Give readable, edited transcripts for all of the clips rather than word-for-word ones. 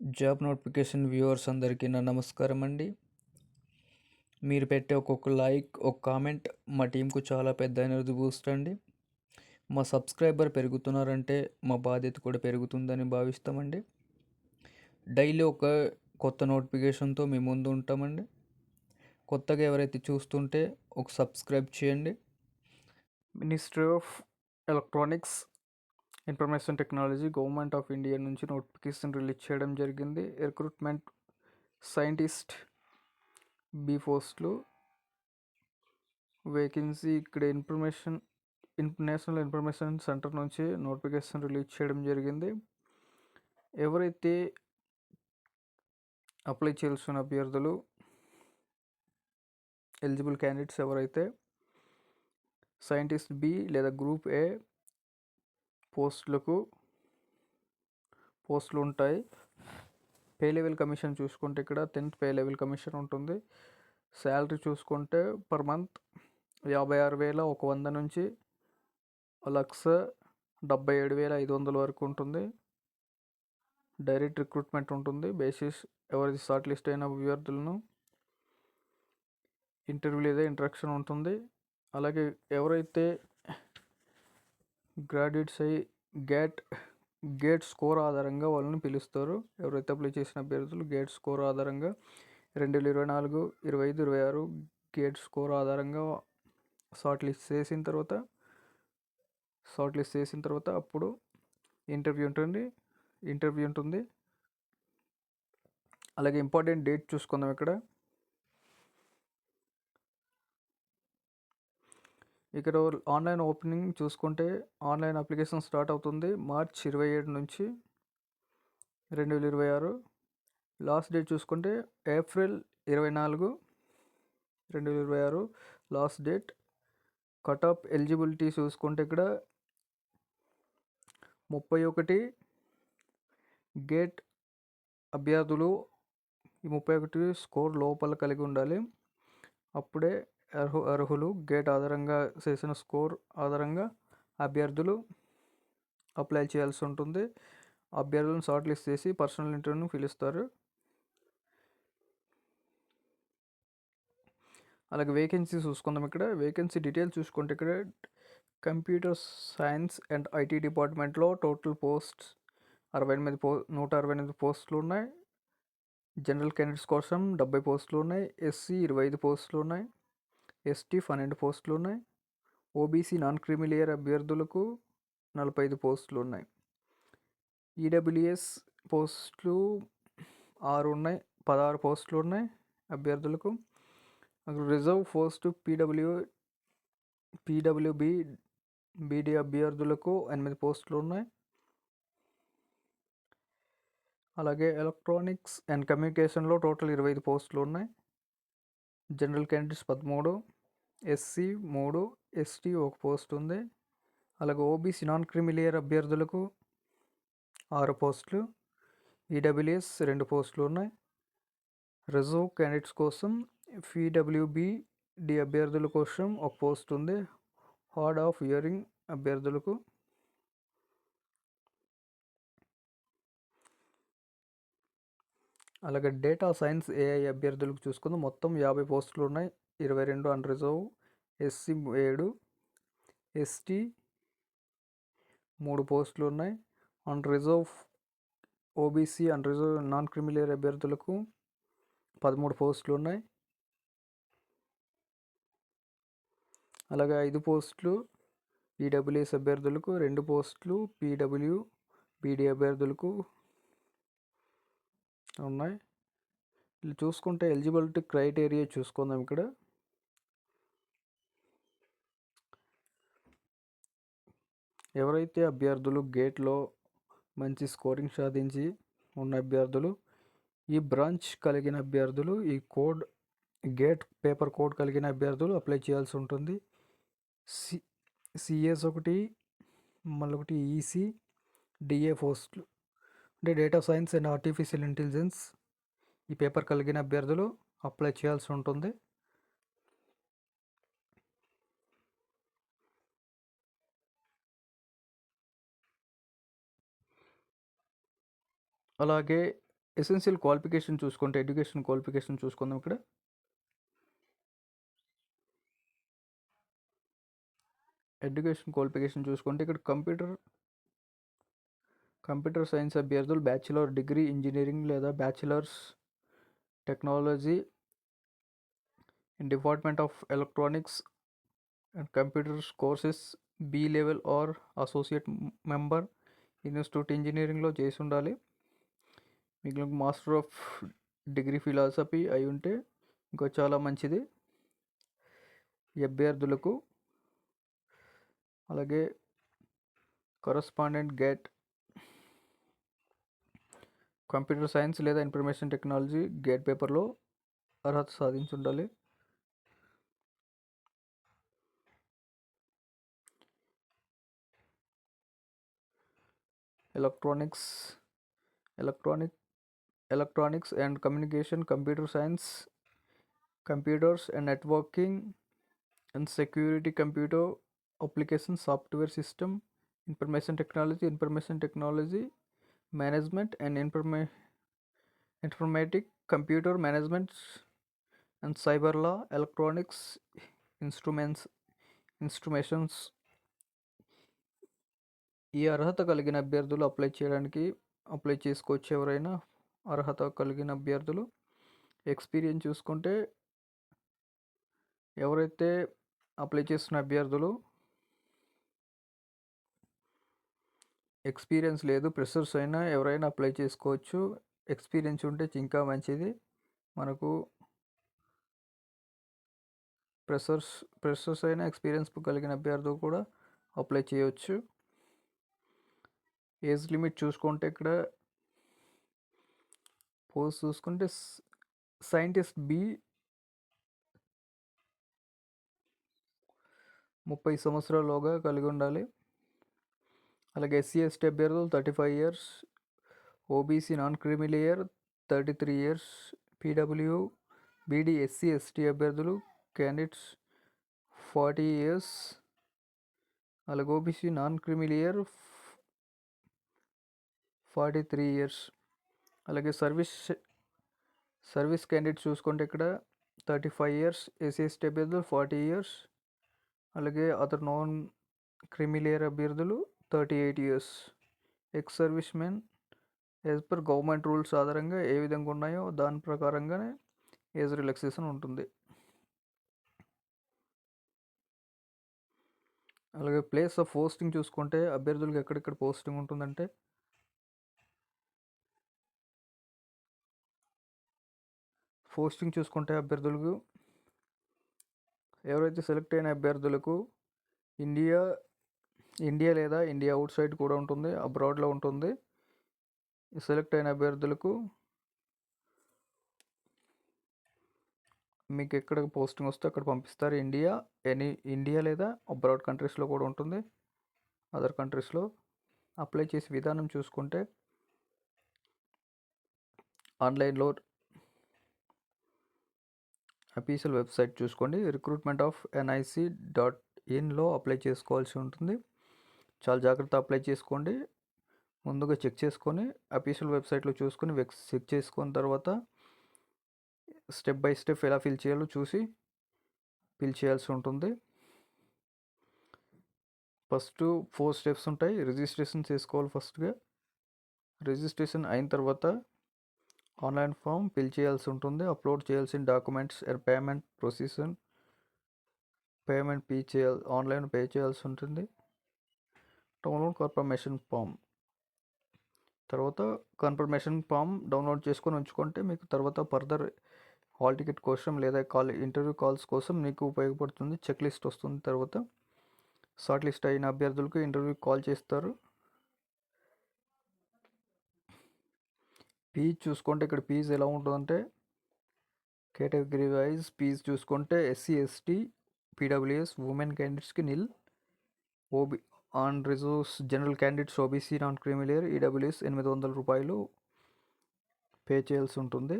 Job notification viewers అందరికీ నా నమస్కారం అండి. మీరు పెట్టే ఒక్కొక్క లైక్, ఒక కామెంట్ మా టీంకు చాలా పెద్ద ఎనర్జీ బూస్ట్ అండి. మా సబ్స్క్రైబర్ పెరుగుతున్నారంటే మా బాధ్యత కూడా పెరుగుతుందని భావిస్తామండి. డైలీ ఒక కొత్త నోటిఫికేషన్తో మీ ముందు ఉంటామండి. కొత్తగా ఎవరైతే చూస్తుంటే ఒక సబ్స్క్రైబ్ చేయండి. Ministry of electronics information technology government of India నుంచి నోటిఫికేషన్ రిలీజ్ చేయడం జరిగింది. రిక్రూట్మెంట్ సైంటిస్ట్ బి పోస్టులు వేకెన్సీ ఇక్కడ నేషనల్ ఇన్ఫర్మేషన్ సెంటర్ నుంచి నోటిఫికేషన్ రిలీజ్ చేయడం జరిగింది. ఎవరైతే అప్లై చేయాల్సిన అభ్యర్థులు ఎలిజిబుల్ క్యాండిడేట్స్ ఎవరైతే సైంటిస్ట్ బి లేదా గ్రూప్ ఏ పోస్టులు ఉంటాయి. పే లెవెల్ కమిషన్ చూసుకుంటే ఇక్కడ 10th పే లెవెల్ కమిషన్ ఉంటుంది. శాలరీ చూసుకుంటే పర్ మంత్ 56,100 నుంచి 1,77,500 వరకు ఉంటుంది. డైరెక్ట్ రిక్రూట్మెంట్ ఉంటుంది. బేసిస్ ఎవరైతే షార్ట్ లిస్ట్ అయిన అభ్యర్థులను ఇంటర్వ్యూ లేదా ఇంట్రక్షన్ ఉంటుంది. అలాగే ఎవరైతే గ్రాడ్యుయేట్స్ అయ్యి గేట్ స్కోర్ ఆధారంగా వాళ్ళని పిలుస్తారు. ఎవరైతే అప్లై చేసిన అభ్యర్థులు గేట్ స్కోర్ ఆధారంగా 2024, 25, 26 గేట్ స్కోర్ ఆధారంగా షార్ట్ లిస్ట్ చేసిన తర్వాత అప్పుడు ఇంటర్వ్యూ ఉంటుంది. అలాగే ఇంపార్టెంట్ డేట్ చూసుకుందాం. ఇక్కడ ఆన్లైన్ ఓపెనింగ్ చూసుకుంటే ఆన్లైన్ అప్లికేషన్ స్టార్ట్ అవుతుంది మార్చ్ 27 నుంచి 2026. లాస్ట్ డేట్ చూసుకుంటే April 24, 2026 last date. Cut off eligibility చూసుకుంటే ఇక్కడ 31 గేట్ అభ్యర్థులు ఈ 31 స్కోర్ లోపల కలిగి ఉండాలి. అప్పుడే అర్హులు. గేట్ ఆధారంగా చేసిన స్కోర్ ఆధారంగా అభ్యర్థులు అప్లై చేయాల్సి ఉంటుంది. అభ్యర్థులను షార్ట్ లిస్ట్ చేసి పర్సనల్ ఇంటర్వ్యూను పిలుస్తారు. అలాగే వేకెన్సీ చూసుకుందాం. ఇక్కడ వేకెన్సీ డీటెయిల్స్ చూసుకుంటే ఇక్కడ కంప్యూటర్ సైన్స్ అండ్ ఐటీ డిపార్ట్మెంట్లో టోటల్ పోస్ట్స్ 168 పోస్టులు ఉన్నాయి. జనరల్ క్యాండిడేట్స్ కోసం 70 పోస్టులు ఉన్నాయి. ఎస్సీ 25 పోస్టులు ఉన్నాయి. ఎస్టీ 12 పోస్టులు ఉన్నాయి. ఓబీసీ నాన్ క్రిమిలేయర్ అభ్యర్థులకు 45 పోస్టులు ఉన్నాయి. ఈడబ్ల్యూఎస్ పోస్టులు 16 పోస్టులు ఉన్నాయి అభ్యర్థులకు. రిజర్వ్ పోస్ట్ పీడబ్ల్యూబీ బీడీ అభ్యర్థులకు 8 పోస్టులు ఉన్నాయి. అలాగే ఎలక్ట్రానిక్స్ అండ్ కమ్యూనికేషన్లో టోటల్ 25 పోస్టులు ఉన్నాయి. General candidates 13, SC 3, ST 1 post ఉంది. అలాగే ఓబీసీ నాన్ క్రిమిలేయర్ అభ్యర్థులకు 6 పోస్టులు, ఈడబ్ల్యూఎస్ 2 పోస్టులు ఉన్నాయి. రిజర్వ్ క్యాండిడేట్స్ కోసం పీడబ్ల్యూబీడి అభ్యర్థుల కోసం 1 పోస్ట్ ఉంది. హార్డ్ ఆఫ్ హియరింగ్ అభ్యర్థులకు. అలాగే డేటా సైన్స్ ఏఐ అభ్యర్థులకు చూసుకుందాం. మొత్తం 50 పోస్టులు ఉన్నాయి. 22 అన్ రిజర్వ్, ఎస్సీ 7, ఎస్టీ 3 పోస్టులు ఉన్నాయి. అన్ రిజర్వ్ ఓబీసీ అన్ రిజర్వ్ నాన్ క్రిమిలేయర్ అభ్యర్థులకు 13 పోస్టులు ఉన్నాయి. అలాగే 5 పోస్టులు ఈడబ్ల్యూఎస్ అభ్యర్థులకు, 2 పోస్టులు పీడబ్ల్యూబీడీ అభ్యర్థులకు ఉన్నాయి. ఇలా చూసుకుంటే ఎలిజిబిలిటీ క్రైటీరియా చూసుకుందాం. ఇక్కడ ఎవరైతే అభ్యర్థులు గేట్లో మంచి స్కోరింగ్ సాధించి ఉన్న అభ్యర్థులు, ఈ బ్రాంచ్ కలిగిన అభ్యర్థులు, ఈ గేట్ పేపర్ కోడ్ కలిగిన అభ్యర్థులు అప్లై చేయాల్సి ఉంటుంది. సిఎస్ 1, మళ్ళీ ఒకటి ఈసీ డిఏ పోస్టులు అంటే data science and artificial intelligence ఈ పేపర్ కలిగిన అభ్యర్థులు అప్లై చేయాల్సి ఉంటుంది. అలాగే ఎసెన్షియల్ క్వాలిఫికేషన్ చూసుకుంటే ఎడ్యుకేషన్ క్వాలిఫికేషన్ చూసుకుందాం. ఇక్కడ ఎడ్యుకేషన్ క్వాలిఫికేషన్ చూసుకుంటే ఇక్కడ కంప్యూటర్ సైన్స్ అభ్యర్థులు బ్యాచిలర్ డిగ్రీ ఇంజనీరింగ్ లేదా bachelors technology in department of electronics and computers courses B level or associate member institute ఇంజనీరింగ్లో చేసి ఉండాలి. మీకు మాస్టర్ ఆఫ్ డిగ్రీ ఫిలాసఫీ అయి ఉంటే ఇంకో చాలా మంచిది ఈ అభ్యర్థులకు. అలాగే కరస్పాండెంట్ గేట్ కంప్యూటర్ సైన్స్ లేదా ఇన్ఫర్మేషన్ టెక్నాలజీ గేట్ పేపర్లో అర్హత సాధించి ఉండాలి. Electronics and communication, computer science, computers and networking and security, computer application, software system, information technology management and informatic, computer management and cyber law, electronics instrumentations. ఈ అర్హత కలిగిన అభ్యర్థులు apply చేసుకోవచ్చు. ఎవరైనా అర్హత కలిగిన అభ్యర్థులు. ఎక్స్పీరియన్స్ చూసుకుంటే ఎవరైతే అప్లై చేస్తున్న అభ్యర్థులు ఎక్స్పీరియన్స్ లేదు, ఫ్రెషర్స్ అయినా ఎవరైనా అప్లై చేసుకోవచ్చు. ఎక్స్పీరియన్స్ ఉంటే ఇంకా మంచిది. మనకు ఫ్రెషర్స్ అయినా ఎక్స్పీరియన్స్ కలిగిన అభ్యర్థులు కూడా అప్లై చేయవచ్చు. ఏజ్ లిమిట్ చూసుకుంటే ఇక్కడ పోస్ట్ చూసుకుంటే సైంటిస్ట్ బి 30 సంవత్సరాలలోగా కలిగి ఉండాలి. అలాగే ఎస్సీ ఎస్టీ అభ్యర్థులు 35 years, ఓబీసీ నాన్ క్రిమి layer 33 years, PW beedi SC ST అభ్యర్థులు క్యాండిడేట్స్ 40 years, అలాగే ఓబీసీ నాన్ క్రిమి లేయర్ 43 years. అలాగే సర్వీస్ క్యాండిడేట్స్ చూసుకుంటే ఇక్కడ 35 years, ఎస్సీ ఎస్టీ అభ్యర్థులు 40 years, అలాగే అదర్ నాన్ క్రిమి లేయర్ అభ్యర్థులు 38 years. Ex service men as per government rules ఆధారంగా ఏ విధంగా ఉన్నాయో దాని ప్రకారంగానే ఏజ్ రిలాక్సేషన్ ఉంటుంది. అలాగే ప్లేస్ ఆఫ్ పోస్టింగ్ చూసుకుంటే అభ్యర్థులకు ఎక్కడెక్కడ పోస్టింగ్ ఉంటుందంటే అభ్యర్థులకు ఎవరైతే సెలెక్ట్ అయిన అభ్యర్థులకు ఇండియా లేదా ఇండియా అవుట్ సైడ్ కూడా ఉంటుంది, అబ్రాడ్లో ఉంటుంది. సెలెక్ట్ అయిన అభ్యర్థులకు మీకు ఎక్కడ పోస్టింగ్ వస్తే అక్కడ పంపిస్తారు. ఇండియా లేదా అబ్రాడ్ కంట్రీస్లో కూడా ఉంటుంది, అదర్ కంట్రీస్లో. అప్లై చేసే విధానం చూసుకుంటే ఆన్లైన్లో అఫీషియల్ వెబ్సైట్ చూసుకోండి, recruitment.nic.in అప్లై చేసుకోవాల్సి ఉంటుంది. చాలా జాగ్రత్త అప్లై చేసుకోండి. ముందుగా చెక్ చేసుకొని అఫీషియల్ వెబ్సైట్లో చూసుకొని చెక్ చేసుకున్న తర్వాత స్టెప్ బై స్టెప్ ఎలా ఫిల్ చేయాలో చూసి ఫిల్ చేయాల్సి ఉంటుంది. ఫస్ట్ 4 steps ఉంటాయి. రిజిస్ట్రేషన్ చేసుకోవాలి. ఫస్ట్గా రిజిస్ట్రేషన్ అయిన తర్వాత ఆన్లైన్ ఫామ్ ఫిల్ చేయాల్సి ఉంటుంది. అప్లోడ్ చేయాల్సిన documents, payment procedure, online pay చేయాల్సి ఉంటుంది. డౌన్లోడ్ కన్ఫర్మేషన్ ఫామ్, తర్వాత కన్ఫర్మేషన్ ఫామ్ డౌన్లోడ్ చేసుకొని ఉంచుకుంటే మీకు తర్వాత ఫర్దర్ హాల్ టికెట్ కోసం లేదా ఇంటర్వ్యూ కాల్స్ కోసం మీకు ఉపయోగపడుతుంది. చెక్ లిస్ట్ వస్తుంది. తర్వాత షార్ట్ లిస్ట్ అయిన అభ్యర్థులకు ఇంటర్వ్యూ కాల్ చేస్తారు. ఫీజు చూసుకుంటే ఇక్కడ ఫీజు ఎలా ఉంటుందంటే కేటగిరీ వైజ్ ఫీజు చూసుకుంటే ఎస్సీ ఎస్టీ పీడబ్ల్యూఎస్ ఉమెన్ క్యాండిడేట్స్కి nil, unreserved general candidates OBC non creamy layer EWS 800 రూపాయలు పే చేయాల్సి ఉంటుంది.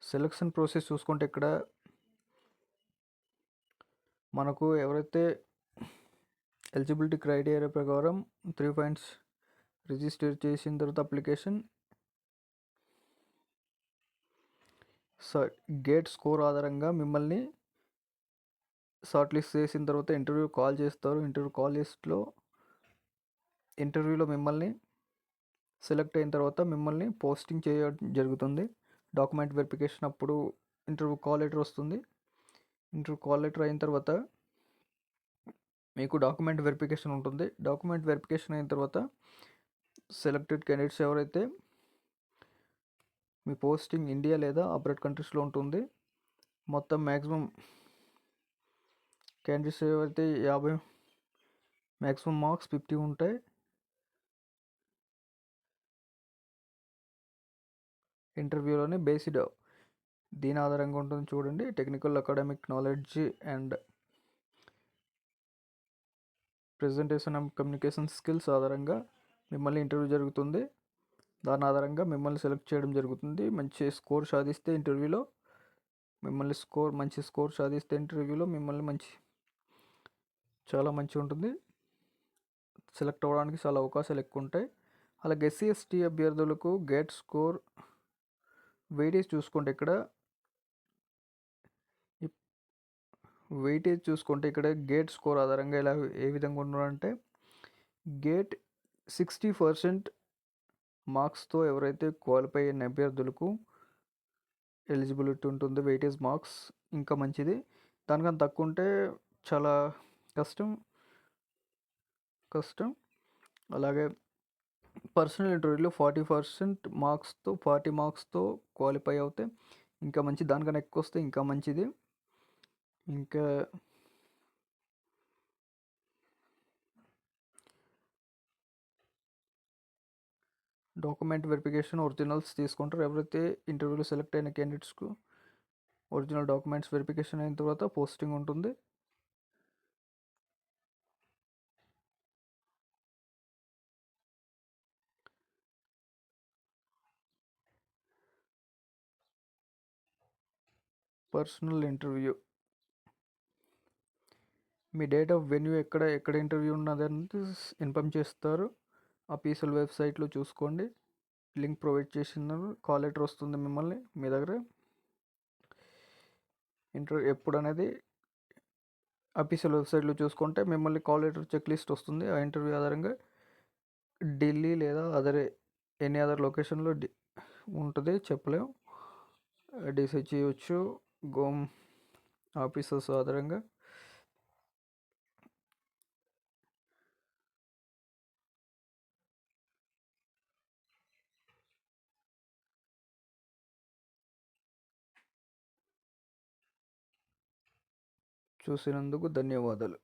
సెలక్షన్ ప్రాసెస్ చూసుకుంటే ఇక్కడ మనకు ఎవరైతే ఎలిజిబిలిటీ క్రైటీరియా ప్రకారం 3 points రిజిస్టర్ చేసిన తర్వాత అప్లికేషన్ గేట్ స్కోర్ ఆధారంగా మిమ్మల్ని షార్ట్ లిస్ట్ చేసిన తర్వాత ఇంటర్వ్యూ కాల్ చేస్తారు. ఇంటర్వ్యూలో మిమ్మల్ని సెలెక్ట్ అయిన తర్వాత మిమ్మల్ని పోస్టింగ్ చేయడం జరుగుతుంది. డాక్యుమెంట్ వెరిఫికేషన్ అప్పుడు ఇంటర్వ్యూ కాల్ లెటర్ వస్తుంది. ఇంటర్వ్యూ కాల్ లెటర్ అయిన తర్వాత మీకు డాక్యుమెంట్ వెరిఫికేషన్ ఉంటుంది. డాక్యుమెంట్ వెరిఫికేషన్ అయిన తర్వాత సెలెక్టెడ్ క్యాండిడేట్స్ ఎవరైతే మీ పోస్టింగ్ ఇండియా లేదా అబ్రాడ్ కంట్రీస్లో ఉంటుంది. మొత్తం మ్యాక్సిమం క్యాండిడేట్స్ ఎవరైతే 50 మ్యాక్సిమం మార్క్స్ 50 ఉంటాయి. ఇంటర్వ్యూలోనే బేస్డ్ దీని ఆధారంగా ఉంటుంది చూడండి. Technical academic knowledge and presentation and communication skills ఆధారంగా మిమ్మల్ని ఇంటర్వ్యూ జరుగుతుంది. దాని ఆధారంగా మిమ్మల్ని సెలెక్ట్ చేయడం జరుగుతుంది. మంచి స్కోర్ సాధిస్తే ఇంటర్వ్యూలో చాలా మంచిగా ఉంటుంది. సెలెక్ట్ అవ్వడానికి చాలా అవకాశాలు ఎక్కువ ఉంటాయి. అలాగే ఎస్సీ ఎస్టీ అభ్యర్థులకు గేట్ స్కోర్ వెయిటేజ్ చూసుకుంటే ఇక్కడ గేట్ స్కోర్ ఆధారంగా ఏ విధంగా ఉన్నారంటే గేట్ 60% మార్క్స్తో ఎవరైతే క్వాలిఫై అయిన అభ్యర్థులకు ఎలిజిబిలిటీ ఉంటుంది. వెయిటేజ్ మార్క్స్ ఇంకా మంచిది. దానికన్నా తక్కువ ఉంటే చాలా కష్టం. అలాగే పర్సనల్ ఇంటర్వ్యూలో 40% మార్క్స్తో 40 మార్క్స్తో క్వాలిఫై అవుతే ఇంకా మంచిది. దానికన్నా ఎక్కువ వస్తే ఇంకా మంచిది. ఇంకా డాక్యుమెంట్ వెరిఫికేషన్ ఒరిజినల్స్ తీసుకుంటారు. ఎవరైతే ఇంటర్వ్యూలో సెలెక్ట్ అయిన క్యాండిడేట్స్కు ఒరిజినల్ డాక్యుమెంట్స్ వెరిఫికేషన్ అయిన తర్వాత పోస్టింగ్ ఉంటుంది. Personal interview me date of venue ఎక్కడ ఇంటర్వ్యూ ఉన్నదని ఇన్ఫామ్ చేస్తారు. ఆఫీషియల్ వెబ్సైట్లో చూసుకోండి. లింక్ ప్రొవైడ్ చేసినారు. కాల్ లెటర్ వస్తుంది మిమ్మల్ని మీ దగ్గర. ఇంటర్వ్యూ ఎప్పుడు అనేది ఆఫీషియల్ వెబ్సైట్లో చూసుకుంటే మిమ్మల్ని కాల్ లెటర్ చెక్ లిస్ట్ వస్తుంది. ఆ ఇంటర్వ్యూ ఆధారంగా ఢిల్లీ లేదా ఎనీ అదర్ లొకేషన్లో ఉంటుంది, చెప్పలేము. డిసైడ్ చేయవచ్చు గోమ్ ఆఫీసర్స్ ఆధారంగా. చూసినందుకు ధన్యవాదాలు.